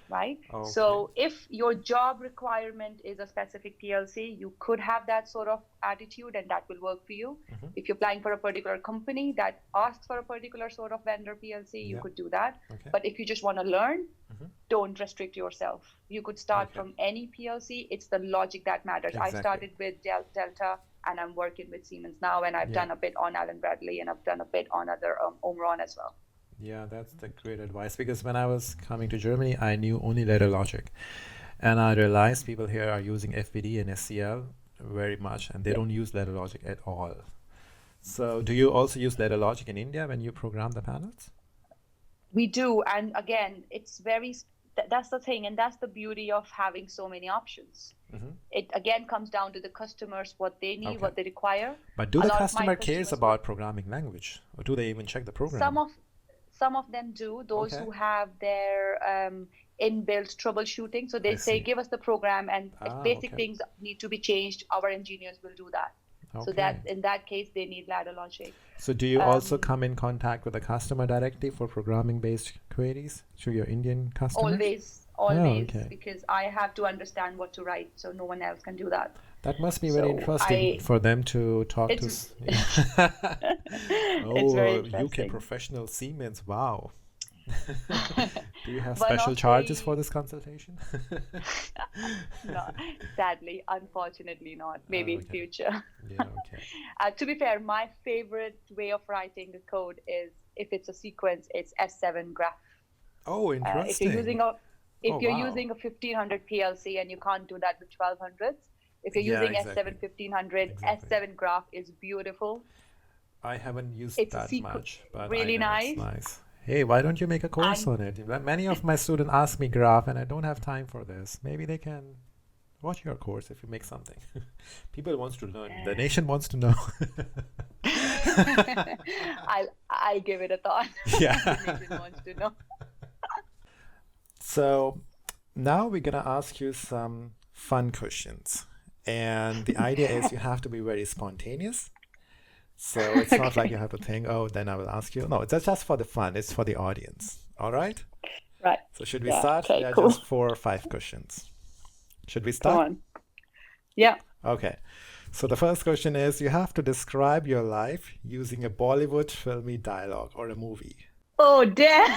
[SPEAKER 2] right?
[SPEAKER 1] Okay.
[SPEAKER 2] So if your job requirement is a specific PLC, you could have that sort of attitude and that will work for you.
[SPEAKER 1] Mm-hmm.
[SPEAKER 2] If you're applying for a particular company that asks for a particular sort of vendor PLC, you
[SPEAKER 1] Yeah.
[SPEAKER 2] could do that.
[SPEAKER 1] Okay.
[SPEAKER 2] But if you just want to learn,
[SPEAKER 1] Mm-hmm.
[SPEAKER 2] don't restrict yourself. You could start
[SPEAKER 1] Okay.
[SPEAKER 2] from any PLC. It's the logic that matters. I
[SPEAKER 1] Exactly.
[SPEAKER 2] started with Delta and I'm working with Siemens now, and I've
[SPEAKER 1] Yeah.
[SPEAKER 2] done a bit on Allen Bradley and I've done a bit on other Omron as well.
[SPEAKER 1] Yeah, that's the great advice because when I was coming to Germany, I knew only ladder logic. And I realized people here are using FPD and SCL very much, and they
[SPEAKER 2] Yeah.
[SPEAKER 1] don't use ladder logic at all. So, do you also use ladder logic in India when you program the panels?
[SPEAKER 2] We do. And again, it's that's the thing. And that's the beauty of having so many options.
[SPEAKER 1] Hmm.
[SPEAKER 2] It again comes down to the customers, what they need,
[SPEAKER 1] Okay.
[SPEAKER 2] what they require.
[SPEAKER 1] But do
[SPEAKER 2] A
[SPEAKER 1] the
[SPEAKER 2] lot of my
[SPEAKER 1] customer cares
[SPEAKER 2] customers would,
[SPEAKER 1] about programming language, or do they even check the
[SPEAKER 2] some
[SPEAKER 1] program?
[SPEAKER 2] of some of them do, those
[SPEAKER 1] Okay,
[SPEAKER 2] who have their inbuilt troubleshooting. So they
[SPEAKER 1] I
[SPEAKER 2] say,
[SPEAKER 1] see.
[SPEAKER 2] give us the program, and if
[SPEAKER 1] Ah,
[SPEAKER 2] basic
[SPEAKER 1] okay.
[SPEAKER 2] things need to be changed, our engineers will do that. So that
[SPEAKER 1] Okay.
[SPEAKER 2] in that case, they need ladder logic.
[SPEAKER 1] So do you also
[SPEAKER 2] Um,
[SPEAKER 1] come in contact with the customer directly for programming-based queries to your Indian customers?
[SPEAKER 2] always,
[SPEAKER 1] Oh,
[SPEAKER 2] always,
[SPEAKER 1] okay.
[SPEAKER 2] because I have to understand what to write, so no one else can do that.
[SPEAKER 1] That must be very
[SPEAKER 2] So
[SPEAKER 1] interesting
[SPEAKER 2] I,
[SPEAKER 1] for them to talk to.
[SPEAKER 2] it's
[SPEAKER 1] Yeah.
[SPEAKER 2] it's very
[SPEAKER 1] Oh, UK
[SPEAKER 2] interesting.
[SPEAKER 1] professional Siemens. Wow. Do you have
[SPEAKER 2] One
[SPEAKER 1] special
[SPEAKER 2] of
[SPEAKER 1] charges for
[SPEAKER 2] the
[SPEAKER 1] this consultation?
[SPEAKER 2] no, sadly, unfortunately not. Maybe in
[SPEAKER 1] Okay.
[SPEAKER 2] future.
[SPEAKER 1] Yeah, okay.
[SPEAKER 2] To be fair, my favorite way of writing the code is, if it's a sequence, it's S7 graph.
[SPEAKER 1] Oh,
[SPEAKER 2] If you're
[SPEAKER 1] interesting.
[SPEAKER 2] using a
[SPEAKER 1] Oh,
[SPEAKER 2] if you're
[SPEAKER 1] wow.
[SPEAKER 2] using a 1500 PLC and you can't do that with 1200s, if you're
[SPEAKER 1] Yeah,
[SPEAKER 2] using S7
[SPEAKER 1] exactly.
[SPEAKER 2] 1500,
[SPEAKER 1] Exactly.
[SPEAKER 2] S7 graph is beautiful.
[SPEAKER 1] I haven't used
[SPEAKER 2] It's a
[SPEAKER 1] that
[SPEAKER 2] sequence,
[SPEAKER 1] much, but I
[SPEAKER 2] really
[SPEAKER 1] know it's
[SPEAKER 2] nice.
[SPEAKER 1] nice. Hey, why don't you make a course
[SPEAKER 2] And
[SPEAKER 1] on it? Many of my students ask me graph, and I don't have time for this. Maybe they can watch your course if you make something. People wants to learn. The nation wants to know.
[SPEAKER 2] I'll give it a thought. The
[SPEAKER 1] Yeah.
[SPEAKER 2] nation wants to know.
[SPEAKER 1] So now we're gonna ask you some fun questions. And the idea is you have to be very spontaneous. So it's not like
[SPEAKER 2] Okay.
[SPEAKER 1] you have to think, oh, then I will ask you. No, it's just for the fun. It's for the audience. All right?
[SPEAKER 2] Right.
[SPEAKER 1] So should we
[SPEAKER 2] Yeah.
[SPEAKER 1] start?
[SPEAKER 2] Okay,
[SPEAKER 1] There are
[SPEAKER 2] cool.
[SPEAKER 1] just 4 or 5 questions. Should we
[SPEAKER 2] Go
[SPEAKER 1] start?
[SPEAKER 2] on. Yeah.
[SPEAKER 1] Okay. So the first question is you have to describe your life using a Bollywood filmy dialogue or a movie.
[SPEAKER 2] Oh, damn.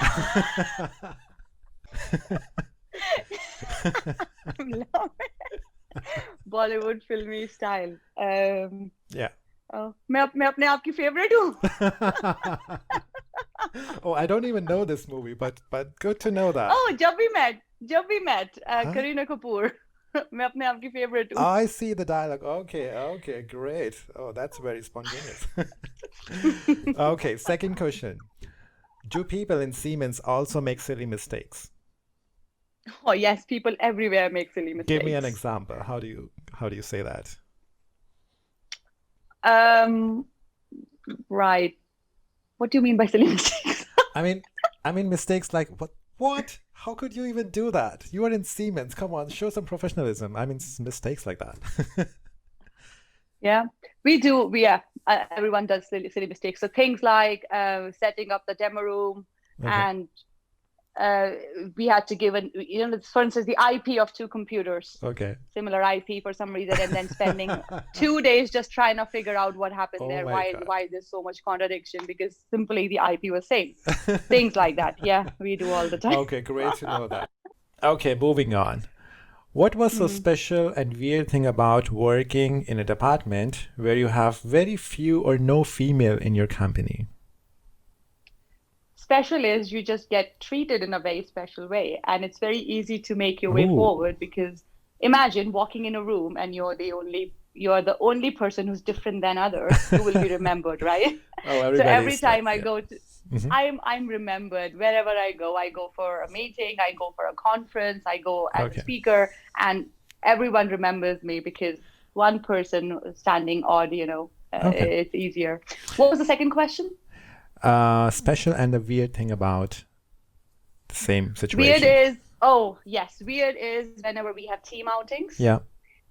[SPEAKER 2] I'm laughing. Bollywood filmy style.
[SPEAKER 1] Yeah.
[SPEAKER 2] मैं अपने आप की favorite हूँ.
[SPEAKER 1] Oh, I don't even know this movie, but good to know that.
[SPEAKER 2] Oh, जब भी met,
[SPEAKER 1] Huh?
[SPEAKER 2] Kareena Kapoor. मैं अपने आप की favorite हूँ.
[SPEAKER 1] I see the dialogue. Okay, okay, great. Oh, that's very spontaneous. Okay, second question. Do people in Siemens also make silly mistakes?
[SPEAKER 2] Oh yes, people everywhere make silly
[SPEAKER 1] Give me an
[SPEAKER 2] mistakes.
[SPEAKER 1] example. How do you say that?
[SPEAKER 2] Um, right. What do you mean by silly mistakes?
[SPEAKER 1] I mean, mistakes like what? How could you even do that? You are in Siemens. Come on, show some professionalism. I mean, mistakes like that.
[SPEAKER 2] Yeah, we do. Everyone does silly mistakes. So things like setting up the demo room,
[SPEAKER 1] Okay.
[SPEAKER 2] and uh, we had to give for instance, the IP of two computers,
[SPEAKER 1] Okay.
[SPEAKER 2] similar IP for some reason, and then spending 2 days just trying to figure out what happened
[SPEAKER 1] Oh
[SPEAKER 2] there.
[SPEAKER 1] my
[SPEAKER 2] Why there's so much contradiction? Because simply the IP was same. Things like that. Yeah, we do all the time.
[SPEAKER 1] Okay, great to know that. Okay, moving on. What was so
[SPEAKER 2] Mm.
[SPEAKER 1] special and weird thing about working in a department where you have very few or no female in your company?
[SPEAKER 2] Special is you just get treated in a very special way, and it's very easy to make your way
[SPEAKER 1] Oh.
[SPEAKER 2] forward, because imagine walking in a room and you're the only person who's different than others. You will be remembered, right?
[SPEAKER 1] Oh,
[SPEAKER 2] So
[SPEAKER 1] everybody
[SPEAKER 2] every
[SPEAKER 1] is like,
[SPEAKER 2] time I
[SPEAKER 1] yeah.
[SPEAKER 2] go to
[SPEAKER 1] Hmm.
[SPEAKER 2] I'm remembered wherever I go. I go for a meeting, I go for a conference, I go as a
[SPEAKER 1] Okay.
[SPEAKER 2] speaker, and everyone remembers me because one person standing odd,
[SPEAKER 1] Okay.
[SPEAKER 2] it's easier. What was the second question?
[SPEAKER 1] Special and a weird thing about the same
[SPEAKER 2] Weird
[SPEAKER 1] situation.
[SPEAKER 2] is, oh, yes, weird is whenever we have team outings.
[SPEAKER 1] Yeah.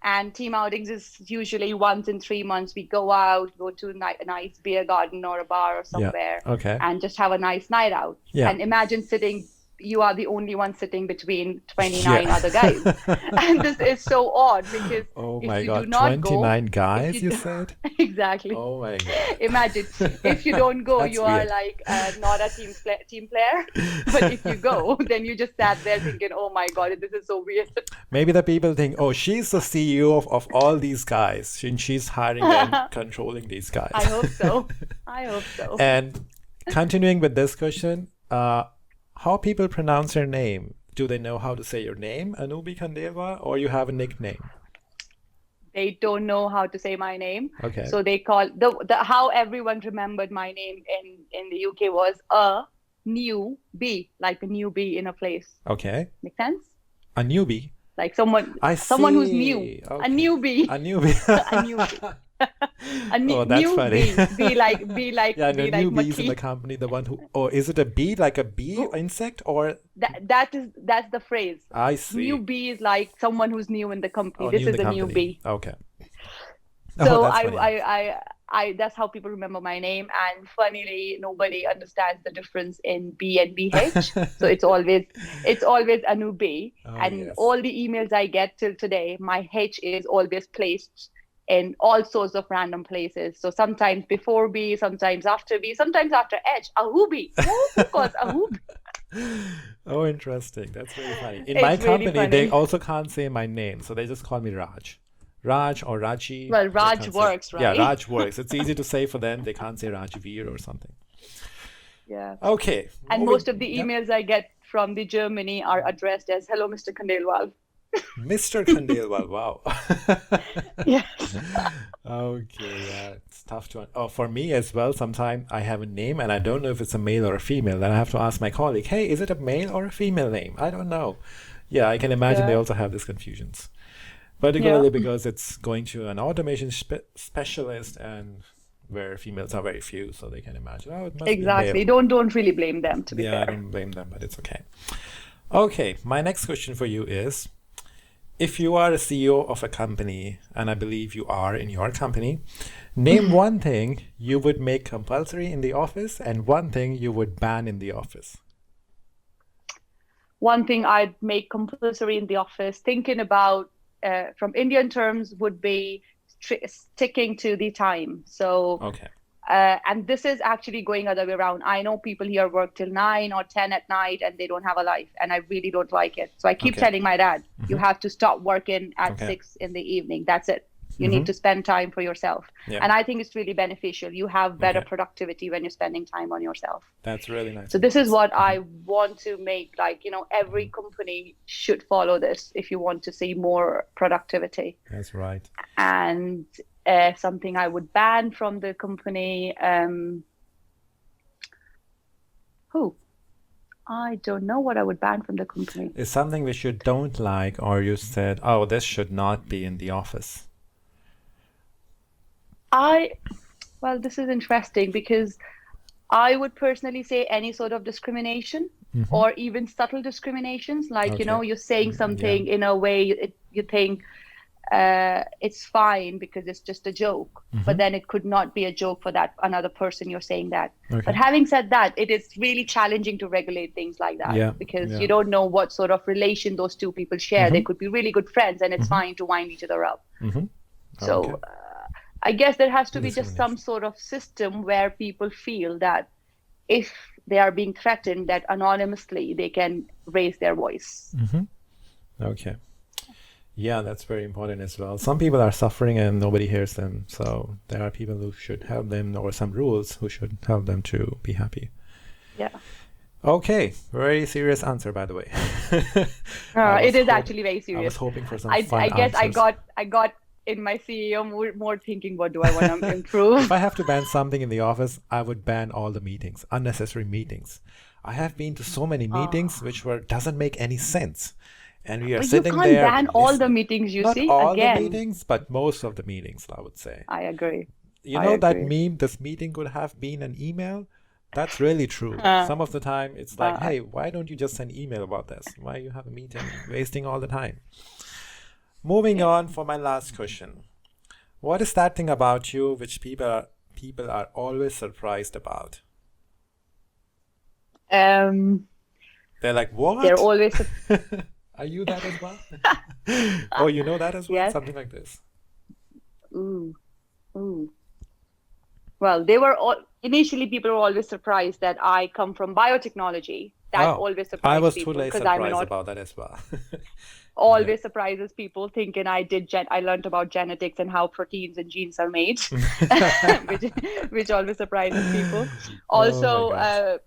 [SPEAKER 2] And team outings is usually once in 3 months. We go out, go to a nice beer garden or a bar or
[SPEAKER 1] Yeah.
[SPEAKER 2] somewhere,
[SPEAKER 1] Okay.
[SPEAKER 2] and just have a nice night out.
[SPEAKER 1] Yeah.
[SPEAKER 2] And imagine you are the only one sitting between 29
[SPEAKER 1] Yeah.
[SPEAKER 2] other guys. And this is so odd because
[SPEAKER 1] Oh
[SPEAKER 2] if
[SPEAKER 1] my
[SPEAKER 2] you do
[SPEAKER 1] God,
[SPEAKER 2] not go,
[SPEAKER 1] 29
[SPEAKER 2] if
[SPEAKER 1] guys,
[SPEAKER 2] you
[SPEAKER 1] you
[SPEAKER 2] do,
[SPEAKER 1] said?
[SPEAKER 2] exactly.
[SPEAKER 1] Oh my God.
[SPEAKER 2] Imagine if you don't go,
[SPEAKER 1] That's
[SPEAKER 2] you are
[SPEAKER 1] weird.
[SPEAKER 2] like not a team player. But if you go, then you just sat there thinking, "Oh my God, this is so weird."
[SPEAKER 1] Maybe the people think, oh, she's the CEO of all these guys, and she's hiring and controlling these
[SPEAKER 2] I
[SPEAKER 1] guys.
[SPEAKER 2] hope so. I hope so.
[SPEAKER 1] And continuing with this question, how people pronounce your name? Do they know how to say your name, Anubi Khandelwal, or you have a nickname?
[SPEAKER 2] They don't know how to say my name,
[SPEAKER 1] Okay.
[SPEAKER 2] so they call the how everyone remembered my name in the UK was new bee, like a newbie in a place.
[SPEAKER 1] Okay.
[SPEAKER 2] Make sense?
[SPEAKER 1] A newbie.
[SPEAKER 2] Like
[SPEAKER 1] I
[SPEAKER 2] someone who's new,
[SPEAKER 1] see.
[SPEAKER 2] a
[SPEAKER 1] Okay.
[SPEAKER 2] newbie,
[SPEAKER 1] A newbie.
[SPEAKER 2] a newbie,
[SPEAKER 1] Oh, that's
[SPEAKER 2] new
[SPEAKER 1] funny.
[SPEAKER 2] bee,
[SPEAKER 1] Yeah, no,
[SPEAKER 2] be like
[SPEAKER 1] newbies in the
[SPEAKER 2] monkey.
[SPEAKER 1] company, the one who, or is it a bee, like a bee
[SPEAKER 2] Who
[SPEAKER 1] insect, or
[SPEAKER 2] that's the phrase.
[SPEAKER 1] I see.
[SPEAKER 2] Newbie is like someone who's new in the company.
[SPEAKER 1] Oh,
[SPEAKER 2] This
[SPEAKER 1] new in
[SPEAKER 2] is
[SPEAKER 1] the
[SPEAKER 2] a
[SPEAKER 1] company.
[SPEAKER 2] newbie.
[SPEAKER 1] Okay. Oh,
[SPEAKER 2] So
[SPEAKER 1] that's funny.
[SPEAKER 2] I that's how people remember my name. And funnily, nobody understands the difference in B and BH. So it's always Anubhi.
[SPEAKER 1] Oh,
[SPEAKER 2] And
[SPEAKER 1] yes.
[SPEAKER 2] all the emails I get till today, my H is always placed in all sorts of random places. So sometimes before B, sometimes after B, sometimes after H. Ahubi. Who calls Ahubi?
[SPEAKER 1] Oh, interesting. That's really funny. In my
[SPEAKER 2] It's really
[SPEAKER 1] company, they
[SPEAKER 2] funny.
[SPEAKER 1] also can't say my name, so they just call me Raj. Raj or Raji.
[SPEAKER 2] Well,
[SPEAKER 1] They
[SPEAKER 2] Raj
[SPEAKER 1] can't say.
[SPEAKER 2] works,
[SPEAKER 1] Yeah,
[SPEAKER 2] right?
[SPEAKER 1] Raj works. It's easy to say for them. They can't say Rajveer or something.
[SPEAKER 2] Yeah.
[SPEAKER 1] Okay.
[SPEAKER 2] And
[SPEAKER 1] Moving.
[SPEAKER 2] most of the
[SPEAKER 1] Yep.
[SPEAKER 2] emails I get from the Germany are addressed as "Hello, Mr. Khandelwal."
[SPEAKER 1] Mr. Khandelwal. Wow.
[SPEAKER 2] Yes.
[SPEAKER 1] Okay, yeah, it's tough to. Oh, for me as well, sometimes I have a name and I don't know if it's a male or a female. Then I have to ask my colleague, hey, is it a male or a female name? I don't know. Yeah, I can imagine they
[SPEAKER 2] Yeah.
[SPEAKER 1] also have these confusions,
[SPEAKER 2] Yeah.
[SPEAKER 1] particularly because it's going to an automation specialist and where females are very few, so they can imagine, oh, it must be a male.
[SPEAKER 2] Exactly. Don't really blame them, to be
[SPEAKER 1] Yeah, I
[SPEAKER 2] fair.
[SPEAKER 1] don't blame them, but it's okay. Okay, my next question for you is, if you are a CEO of a company, and I believe you are in your company, name one thing you would make compulsory in the office and one thing you would ban in the office.
[SPEAKER 2] One thing I'd make compulsory in the office, thinking about from Indian terms, would be sticking to the time. So,
[SPEAKER 1] Okay.
[SPEAKER 2] and this is actually going other way around. I know people here work till 9 or 10 at night and they don't have a life, and I really don't like it. So I keep
[SPEAKER 1] Okay.
[SPEAKER 2] telling my dad, you
[SPEAKER 1] Mhm.
[SPEAKER 2] have to stop working at
[SPEAKER 1] Okay.
[SPEAKER 2] 6 in the evening. That's it. You need
[SPEAKER 1] Mhm.
[SPEAKER 2] to spend time for yourself.
[SPEAKER 1] Yeah.
[SPEAKER 2] And I think it's really beneficial. You have better
[SPEAKER 1] Okay.
[SPEAKER 2] productivity when you're spending time on yourself.
[SPEAKER 1] That's really nice
[SPEAKER 2] So
[SPEAKER 1] of you
[SPEAKER 2] this is
[SPEAKER 1] guys.
[SPEAKER 2] what I want to make, like, every company should follow this if you want to see more productivity.
[SPEAKER 1] That's right.
[SPEAKER 2] And something I would ban from the company, I don't know what I would ban from the company.
[SPEAKER 1] Is something which you don't like, or you said, oh, this should not be in the office.
[SPEAKER 2] Well, this is interesting because I would personally say any sort of discrimination
[SPEAKER 1] Mhm.
[SPEAKER 2] or even subtle discriminations, like,
[SPEAKER 1] Okay.
[SPEAKER 2] you're saying
[SPEAKER 1] Yeah.
[SPEAKER 2] something in a way you think it's fine because it's just a joke, but
[SPEAKER 1] Mhm.
[SPEAKER 2] then it could not be a joke for that another person you're saying that. But
[SPEAKER 1] Okay.
[SPEAKER 2] having said that, it is really challenging to regulate things like that
[SPEAKER 1] Yeah.
[SPEAKER 2] because
[SPEAKER 1] Yeah.
[SPEAKER 2] you don't know what sort of relation those two people share. They
[SPEAKER 1] Mhm.
[SPEAKER 2] could be really good friends and it's
[SPEAKER 1] Mhm.
[SPEAKER 2] fine to wind each other up.
[SPEAKER 1] Mhm.
[SPEAKER 2] So
[SPEAKER 1] Okay.
[SPEAKER 2] I guess there has to be just some
[SPEAKER 1] Discrimination.
[SPEAKER 2] sort of system where people feel that if they are being threatened, that anonymously they can raise their voice.
[SPEAKER 1] Mhm. Okay. Yeah, that's very important as well. Some people are suffering and nobody hears them. So there are people who should help them, or some rules who should help them to be happy.
[SPEAKER 2] Yeah.
[SPEAKER 1] Okay, very serious answer, by the way.
[SPEAKER 2] It is actually very
[SPEAKER 1] I was
[SPEAKER 2] serious.
[SPEAKER 1] hoping for some
[SPEAKER 2] I
[SPEAKER 1] fun
[SPEAKER 2] guess I
[SPEAKER 1] answers.
[SPEAKER 2] got in my CEO more thinking, what do I want to improve?
[SPEAKER 1] If I have to ban something in the office, I would ban all the meetings, unnecessary meetings. I have been to so many meetings which doesn't make any sense. And we are
[SPEAKER 2] But you
[SPEAKER 1] sitting
[SPEAKER 2] can't
[SPEAKER 1] there
[SPEAKER 2] ban all the
[SPEAKER 1] listening.
[SPEAKER 2] meetings, you
[SPEAKER 1] Not
[SPEAKER 2] see,
[SPEAKER 1] all the
[SPEAKER 2] again.
[SPEAKER 1] meetings, but most of the meetings, I would say.
[SPEAKER 2] I agree.
[SPEAKER 1] You
[SPEAKER 2] I
[SPEAKER 1] know that
[SPEAKER 2] agree.
[SPEAKER 1] meme, this meeting could have been an email? That's really true.
[SPEAKER 2] Uh,
[SPEAKER 1] Some of the time it's like,
[SPEAKER 2] uh,
[SPEAKER 1] hey, why don't you just send email about this? Why you have a meeting wasting all the time? Moving on for my last question. What is that thing about you which people are always surprised about?
[SPEAKER 2] um,
[SPEAKER 1] They're like,
[SPEAKER 2] they're
[SPEAKER 1] what?
[SPEAKER 2] always,
[SPEAKER 1] Are you that as well? Oh, you know that as well?
[SPEAKER 2] yes.
[SPEAKER 1] Something like this.
[SPEAKER 2] Ooh, ooh. Well, they were all initially people were always surprised that I come from biotechnology. That
[SPEAKER 1] Oh,
[SPEAKER 2] always
[SPEAKER 1] I
[SPEAKER 2] surprised
[SPEAKER 1] was
[SPEAKER 2] people
[SPEAKER 1] totally
[SPEAKER 2] because I'm an
[SPEAKER 1] surprised about that as well. Yeah.
[SPEAKER 2] always surprises people thinking I learned about genetics and how proteins and genes are made, which which always surprises people.
[SPEAKER 1] Oh my
[SPEAKER 2] Also,
[SPEAKER 1] God.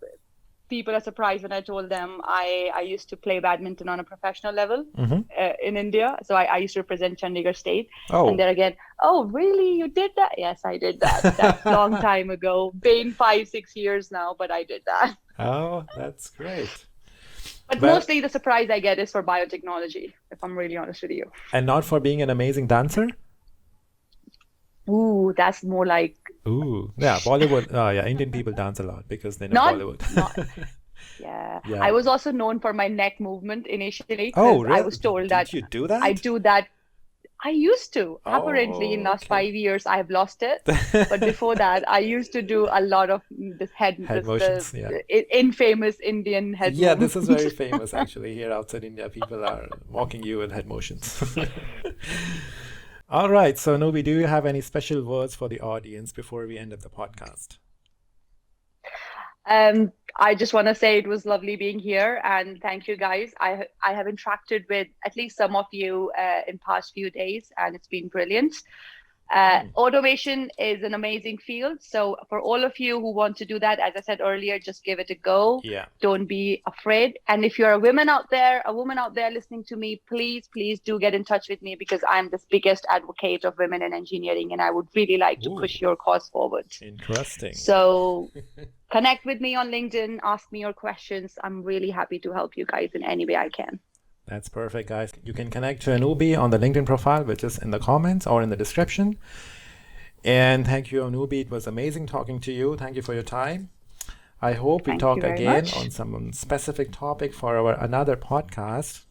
[SPEAKER 2] people are surprised when I told them I used to play badminton on a professional level
[SPEAKER 1] Mm-hmm.
[SPEAKER 2] in India. So I used to represent Chandigarh State. And
[SPEAKER 1] Oh,
[SPEAKER 2] there again, oh, really? You did that? Yes, I did that. That's long time ago. Been 5, 6 years now, but I did that.
[SPEAKER 1] Oh, that's great.
[SPEAKER 2] But
[SPEAKER 1] Well,
[SPEAKER 2] mostly the surprise I get is for biotechnology, if I'm really honest with you.
[SPEAKER 1] and not for being an amazing dancer?
[SPEAKER 2] Ooh, that's more like
[SPEAKER 1] Ooh, yeah, Bollywood. Yeah, Indian people dance a lot because they know
[SPEAKER 2] not
[SPEAKER 1] Bollywood.
[SPEAKER 2] not yeah. I
[SPEAKER 1] Yeah.
[SPEAKER 2] was also known for my neck movement initially because
[SPEAKER 1] Oh,
[SPEAKER 2] I
[SPEAKER 1] really?
[SPEAKER 2] was told that
[SPEAKER 1] Did you do
[SPEAKER 2] I
[SPEAKER 1] that?
[SPEAKER 2] do that. I used to. Apparently, in
[SPEAKER 1] Oh,
[SPEAKER 2] last
[SPEAKER 1] okay.
[SPEAKER 2] 5 years, I have lost it. But before that, I used to do a lot of
[SPEAKER 1] Head motions, yeah.
[SPEAKER 2] the infamous Indian head
[SPEAKER 1] Yeah, this
[SPEAKER 2] movement.
[SPEAKER 1] is very famous actually. Here outside India, people are mocking you with head motions. All right, so Nobi, do you have any special words for the audience before we end up the podcast?
[SPEAKER 2] I just want to say it was lovely being here, and thank you guys. I have interacted with at least some of you in past few days, and it's been brilliant.
[SPEAKER 1] Hmm.
[SPEAKER 2] Automation is an amazing field. So for all of you who want to do that, as I said earlier, just give it a go.
[SPEAKER 1] Yeah.
[SPEAKER 2] Don't be afraid. And if you're a woman out there listening to me, please, please do get in touch with me because I'm the biggest advocate of women in engineering, and I would really like to
[SPEAKER 1] Ooh,
[SPEAKER 2] push your cause forward.
[SPEAKER 1] interesting.
[SPEAKER 2] So connect with me on LinkedIn, ask me your questions. I'm really happy to help you guys in any way I can.
[SPEAKER 1] That's perfect, guys. You can connect to Anubi on the LinkedIn profile, which is in the comments or in the description. And thank you, Anubi. It was amazing talking to you. Thank you for your time. I hope we
[SPEAKER 2] Thank you
[SPEAKER 1] talk
[SPEAKER 2] very
[SPEAKER 1] again
[SPEAKER 2] much.
[SPEAKER 1] on some specific topic for our another podcast.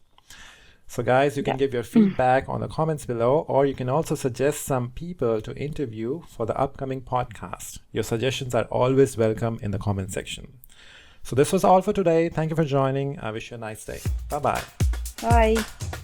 [SPEAKER 1] So, guys, you can
[SPEAKER 2] Yeah.
[SPEAKER 1] give your feedback on the comments below, or you can also suggest some people to interview for the upcoming podcast. Your suggestions are always welcome in the comment section. So, this was all for today. Thank you for joining. I wish you a nice day. Bye bye.
[SPEAKER 2] Bye.